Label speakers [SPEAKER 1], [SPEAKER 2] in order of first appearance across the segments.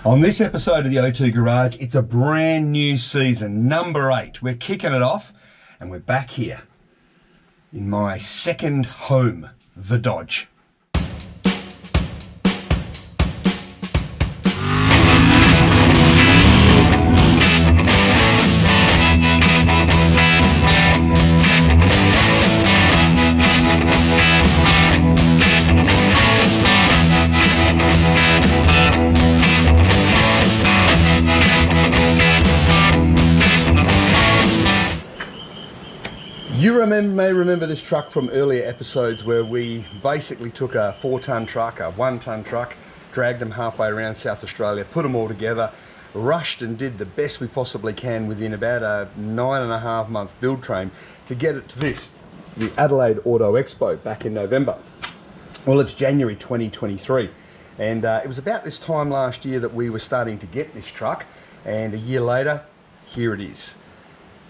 [SPEAKER 1] On this episode of the O2 Garage, it's a brand new season, number 8. We're kicking it off and we're back here in my second home, the Dodge. You may remember this truck from earlier episodes where we basically took a 4-ton truck, a 1-ton truck, dragged them halfway around South Australia, put them all together, rushed and did the best we possibly can within about a 9.5 month build train to get it to this, the Adelaide Auto Expo back in November. Well, it's January 2023, and it was about this time last year that we were starting to get this truck, and a year later, here it is.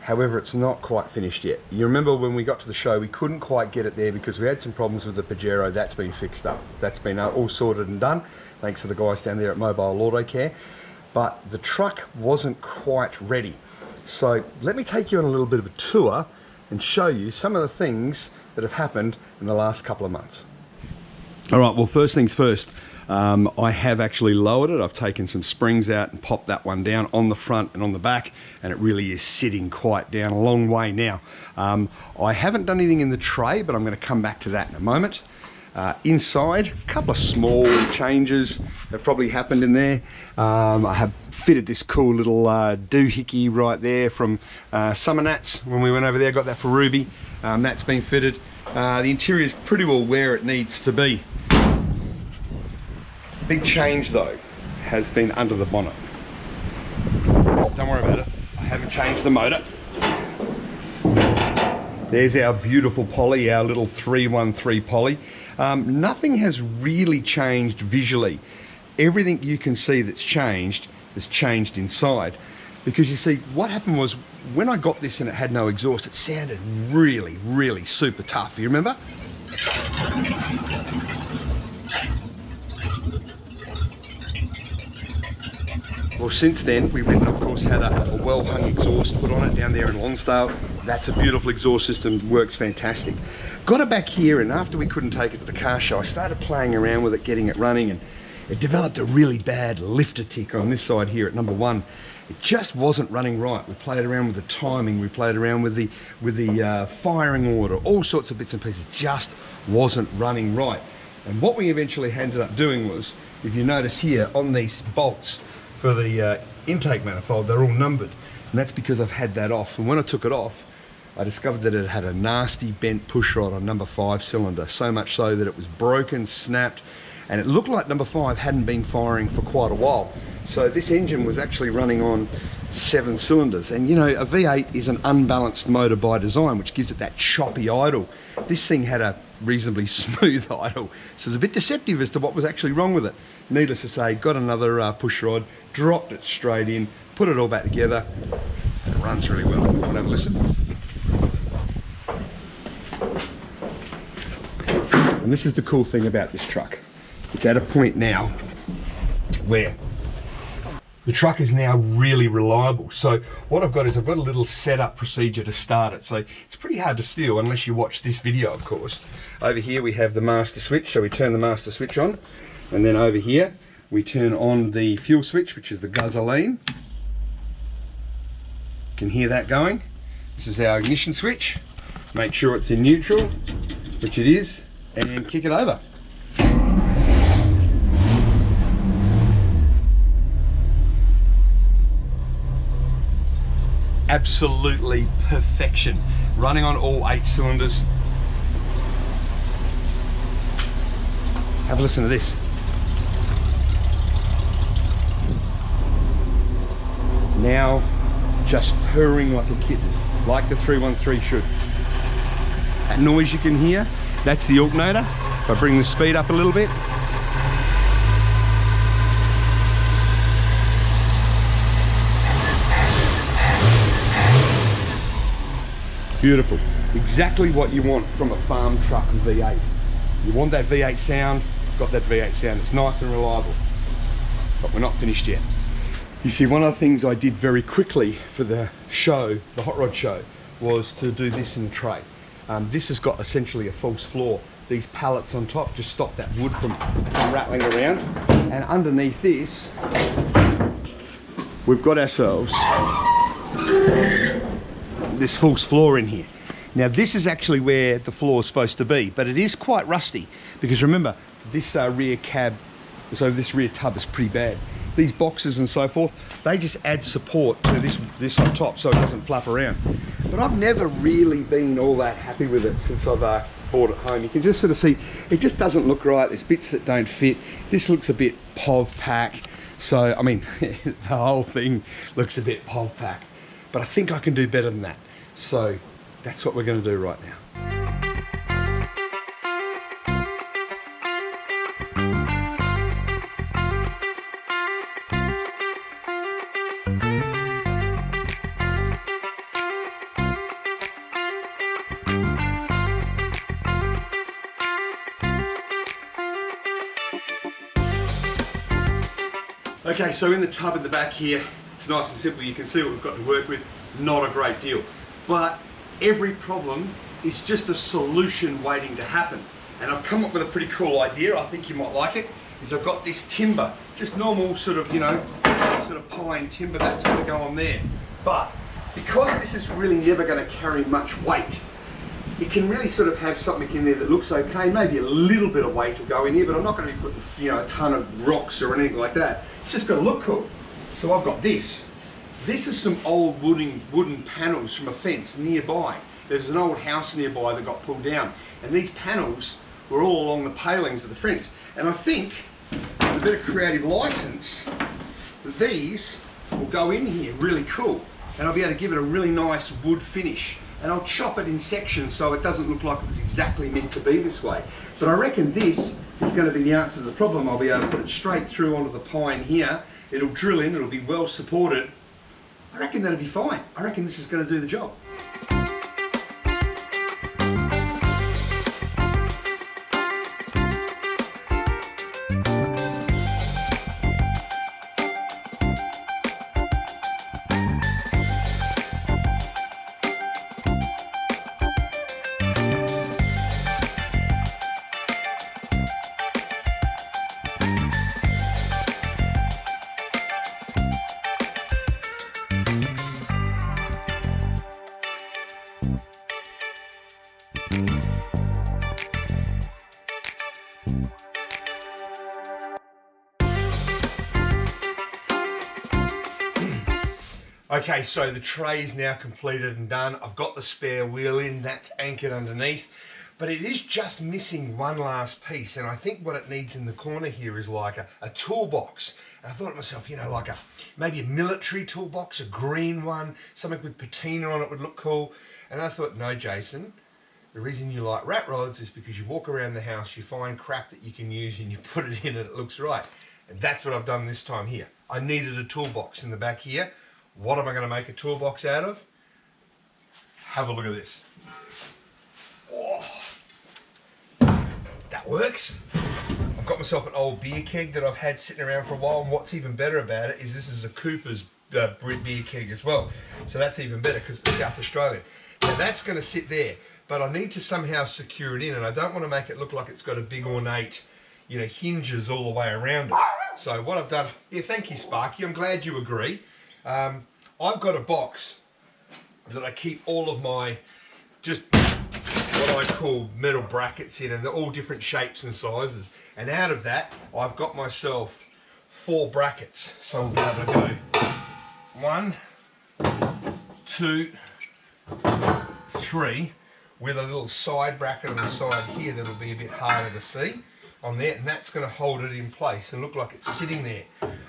[SPEAKER 1] However, it's not quite finished yet. You remember when we got to the show, we couldn't quite get it there because we had some problems with the Pajero. That's been fixed up. That's been all sorted and done, thanks to the guys down there at Mobile Auto Care. But the truck wasn't quite ready. So let me take you on a little bit of a tour and show you some of the things that have happened in the last couple of months. All right, well, first things first. I have actually lowered it. I've taken some springs out and popped that one down on the front and on the back, and it really is sitting quite down a long way now. I haven't done anything in the tray, but I'm going to come back to that in a moment. Inside, a couple of small changes have probably happened in there. I have fitted this cool little doohickey right there from Summer Nats when we went over there. Got that for Ruby. That's been fitted. The interior is pretty well where it needs to be. Big change though has been under the bonnet. Don't worry about it, I haven't changed the motor. There's our beautiful poly, our little 313 poly. Nothing has really changed visually. Everything you can see that's changed has changed inside. Because you see, what happened was when I got this and it had no exhaust, it sounded really, really super tough. You remember? Well, since then, we went and of course had a well-hung exhaust put on it down there in Lonsdale. That's a beautiful exhaust system, works fantastic. Got it back here, and after we couldn't take it to the car show, I started playing around with it, getting it running, and it developed a really bad lifter tick on this side here at number 1. It just wasn't running right. We played around with the timing, we played around with the firing order, all sorts of bits and pieces, just wasn't running right. And what we eventually ended up doing was, if you notice here on these bolts, for the intake manifold, they're all numbered, and that's because I've had that off. And when I took it off, I discovered that it had a nasty bent push rod on number 5 cylinder, so much so that it was broken, snapped, and it looked like number 5 hadn't been firing for quite a while. So this engine was actually running on 7 cylinders, and you know, a V8 is an unbalanced motor by design, which gives it that choppy idle. This thing had a reasonably smooth idle, so it was a bit deceptive as to what was actually wrong with it. Needless to say, got another push rod, dropped it straight in, put it all back together, and it runs really well. Want to have a listen? And this is the cool thing about this truck. It's at a point now where the truck is now really reliable. So what I've got is I've got a little setup procedure to start it. So it's pretty hard to steal unless you watch this video, of course. Over here we have the master switch, so we turn the master switch on. And then over here, we turn on the fuel switch, which is the gasoline. You can hear that going. This is our ignition switch. Make sure it's in neutral, which it is, and kick it over. Absolutely perfection. Running on all 8 cylinders. Have a listen to this. Now just purring like a kitten, like the 313 should. That noise you can hear, that's the alternator. If I bring the speed up a little bit. Beautiful. Exactly what you want from a farm truck V8. You want that V8 sound, got that V8 sound. It's nice and reliable. but we're not finished yet. You see, one of the things I did very quickly for the show, the Hot Rod Show, was to do this in the tray. This has got essentially a false floor. These pallets on top just stop that wood from rattling around. And underneath this, we've got ourselves this false floor in here. Now this is actually where the floor is supposed to be, but it is quite rusty because remember, this rear cab, so this rear tub is pretty bad. These boxes and so forth, they just add support to this on top so it doesn't flap around. But I've never really been all that happy with it since I've bought it home. You can just sort of see, it just doesn't look right. There's bits that don't fit. This looks a bit POV-pack. So, I mean, the whole thing looks a bit POV-pack. But I think I can do better than that. So, that's what we're going to do right now. Okay, so in the tub at the back here, it's nice and simple. You can see what we've got to work with. Not a great deal. But every problem is just a solution waiting to happen. And I've come up with a pretty cool idea. I think you might like it. Is I've got this timber, just normal sort of, you know, sort of pine timber that's going to go on there. But because this is really never going to carry much weight, it can really sort of have something in there that looks okay. Maybe a little bit of weight will go in here, but I'm not going to be putting, you know, a ton of rocks or anything like that. It's just going to look cool. So I've got this. This is some old wooden panels from a fence nearby. There's an old house nearby that got pulled down, and these panels were all along the palings of the fence. And I think, with a bit of creative license, that these will go in here really cool, and I'll be able to give it a really nice wood finish. And I'll chop it in sections so it doesn't look like it was exactly meant to be this way. But I reckon this is going to be the answer to the problem. I'll be able to put it straight through onto the pine here. It'll drill in, it'll be well supported. I reckon that'll be fine. I reckon this is going to do the job. Okay, so the tray is now completed and done. I've got the spare wheel in, that's anchored underneath, but it is just missing one last piece, and I think what it needs in the corner here is like a toolbox. And I thought to myself, you know, like maybe a military toolbox, a green one, something with patina on it would look cool. And I thought, no, Jason, the reason you like rat rods is because you walk around the house, you find crap that you can use and you put it in and it looks right. And that's what I've done this time here. I needed a toolbox in the back here. What am I going to make a toolbox out of? Have a look at this. Oh, that works. I've got myself an old beer keg that I've had sitting around for a while, and what's even better about it is this is a Cooper's beer keg as well. So that's even better because it's South Australian. Now that's going to sit there, but I need to somehow secure it in, and I don't want to make it look like it's got a big ornate, you know, hinges all the way around it. So what I've done, yeah, thank you Sparky, I'm glad you agree. I've got a box that I keep all of my just what I call metal brackets in, and they're all different shapes and sizes. And out of that, I've got myself 4 brackets. So we'll be able to go 1, 2, 3, with a little side bracket on the side here that'll be a bit harder to see on there, and that's going to hold it in place and look like it's sitting there.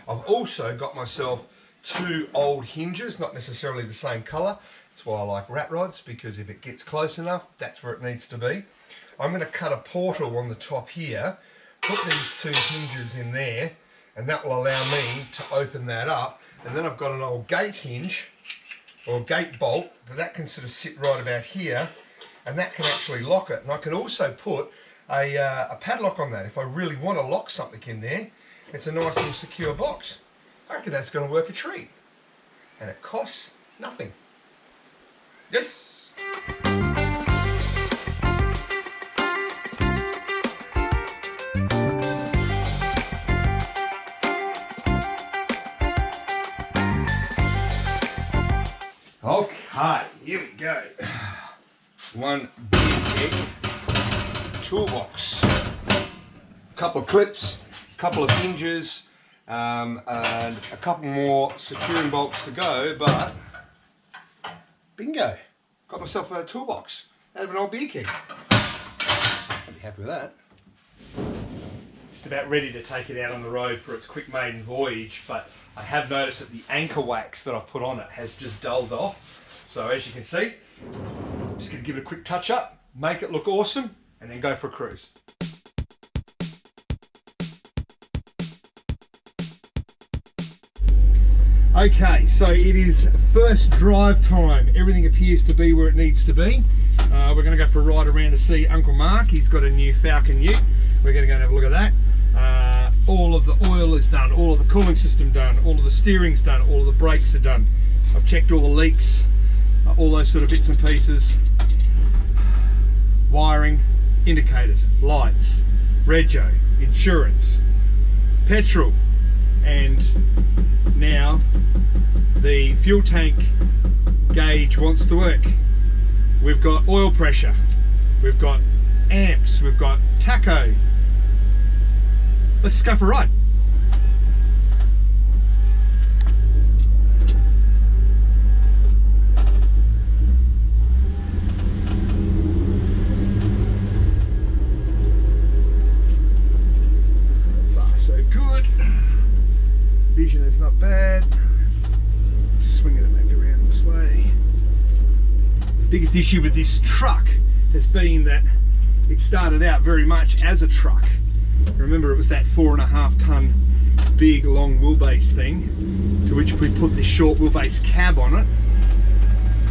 [SPEAKER 1] I've also got myself 2 old hinges, not necessarily the same colour. That's why I like rat rods, because if it gets close enough, that's where it needs to be. I'm going to cut a portal on the top here, put these 2 hinges in there, and that will allow me to open that up. And then I've got an old gate hinge, or gate bolt, that can sort of sit right about here, and that can actually lock it. And I can also put a padlock on that if I really want to lock something in there. It's a nice little secure box. I reckon that's going to work a treat. And it costs nothing. Yes! Okay, here we go. One big toolbox. A couple of clips, a couple of hinges, and a couple more securing bolts to go, but bingo, got myself a toolbox out of an old beer keg. I'll be happy with that. Just about ready to take it out on the road for its quick maiden voyage, but I have noticed that the anchor wax that I put on it has just dulled off. So as you can see, I'm just going to give it a quick touch up, make it look awesome, and then go for a cruise. Okay, so it is first drive time. Everything appears to be where it needs to be. We're going to go for a ride around to see Uncle Mark. He's got a new Falcon Ute. We're going to go and have a look at that. All of the oil is done, all of the cooling system done, all of the steering's done, all of the brakes are done. I've checked all the leaks, all those sort of bits and pieces. Wiring, indicators, lights, rego, insurance, petrol, and now the fuel tank gauge wants to work. We've got oil pressure, we've got amps, we've got tacho. Let's just go for a ride. Far so good. Vision is not bad. Swinging it back around this way. The biggest issue with this truck has been that it started out very much as a truck. Remember, it was that 4.5 ton big long wheelbase thing, to which we put this short wheelbase cab on it,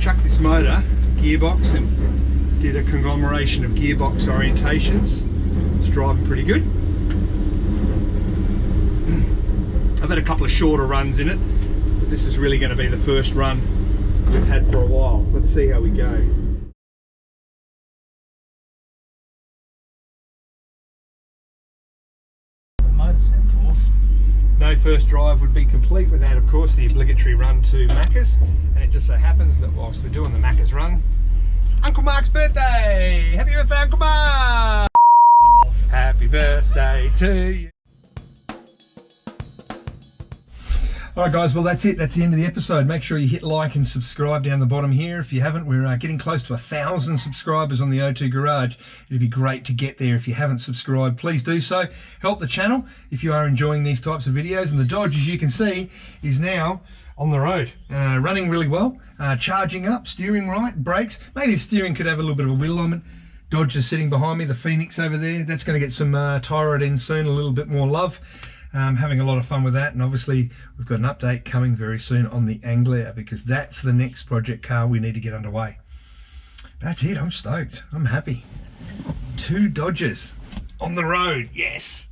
[SPEAKER 1] chucked this motor, gearbox, and did a conglomeration of gearbox orientations. It's driving pretty good. I've had a couple of shorter runs in it, but this is really going to be the first run we've had for a while. Let's see how we go. No first drive would be complete without, of course, the obligatory run to Macca's, and it just so happens that whilst we're doing the Macca's run, it's Uncle Mark's birthday! Happy birthday, Uncle Mark! Happy birthday to you! Alright guys, well that's it. That's the end of the episode. Make sure you hit like and subscribe down the bottom here if you haven't. We're getting close to 1,000 subscribers on the O2 Garage. It'd be great to get there. If you haven't subscribed, please do so. Help the channel if you are enjoying these types of videos. And the Dodge, as you can see, is now on the road, running really well, charging up, steering right, brakes. Maybe the steering could have a little bit of a wheel alignment. Dodge is sitting behind me, the Phoenix over there. That's going to get some tyre in soon, a little bit more love. Having a lot of fun with that, and obviously we've got an update coming very soon on the Anglia, because that's the next project car we need to get underway. That's it. I'm stoked. I'm happy. 2 Dodges on the road. Yes.